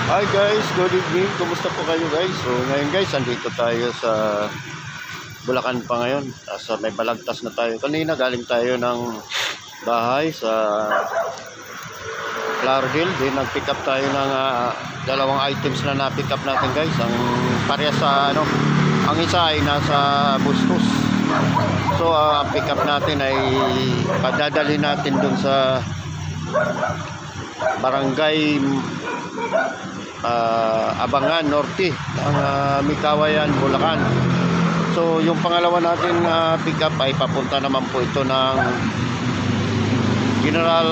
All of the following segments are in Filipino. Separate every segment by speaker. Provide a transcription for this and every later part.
Speaker 1: Hi guys, good evening. Kumusta po kayo guys? So ngayon guys, andito tayo sa Bulacan pa ngayon. Sa may Balagtas na tayo. Kanina galing tayo ng bahay sa Clarville. Then nag-pick up tayo ng dalawang items na na-pick up natin guys. Ang parehas sa ang isa ay nasa Bustos. So ang pick up natin ay padadali natin dun sa Barangay Abangan Norte ng Mikawayan, Bulacan. So yung pangalawa natin pick up ay papunta naman po ito ng General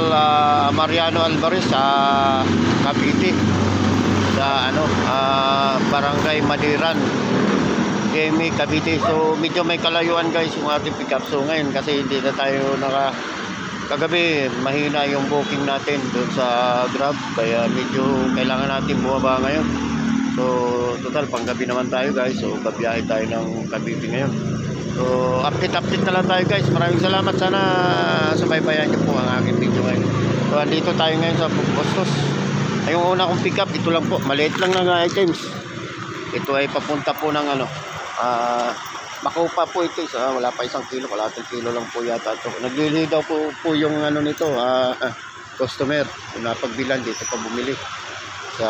Speaker 1: Mariano Alvarez sa Cavite, sa Barangay Madiran, Emi, Cavite. So medyo may kalayuan guys yung ating pick up. So ngayon kasi hindi na tayo kagabi mahina yung booking natin doon sa Grab, kaya medyo kailangan natin bumaba ngayon. So total panggabi naman tayo guys, so babiyahe tayo ng Cavite ngayon. So update na lang tayo guys. Maraming salamat, sana subaybayan niyo po ang aking video ngayon. So andito tayo ngayon sa Bustos. Yung una kong pick up, ito lang po, maliit lang na items. Ito ay papunta po ng Makupa po ito, wala pa 1 kilo, kalahating kilo lang po yata ito. Naglili daw po yung nito, customer. Yung napagbilan dito pa bumili sa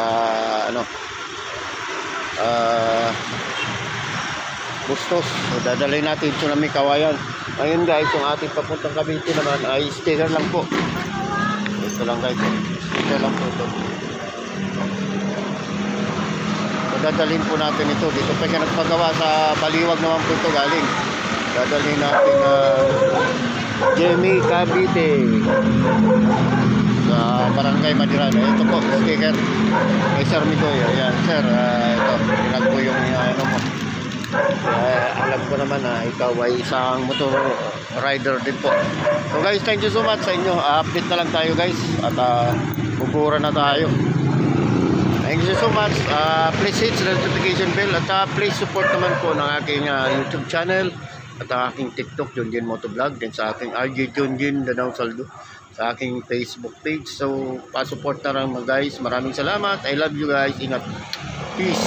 Speaker 1: Bustos. So dadalhin natin ito na Mikawayan. Ayun guys, yung ating papuntang Cavite naman ay sticker lang po. Ito lang guys, sticker lang po ito. Dadalhin po natin ito dito pa nagpagawa sa Baliwag naman po ito galing. Dadalhin natin Jemmy, Cavite sa Barangay Madiran. Ito po sticker kay Sir Mikoy. Ayan sir, ito pinag po yung mo. Alam ko naman na ikaw ay isang motor rider din po. So guys, thank you so much sa inyo. Update na lang tayo guys at bubura na tayo. Thank you so much. Please hit the notification bell at please support naman po ng aking YouTube channel at aking TikTok, Junjin Motovlog, din sa aking RJ Junjin Danao Saldo, sa aking Facebook page. So, pa-support na lang guys. Maraming salamat. I love you guys. Ingat. Peace.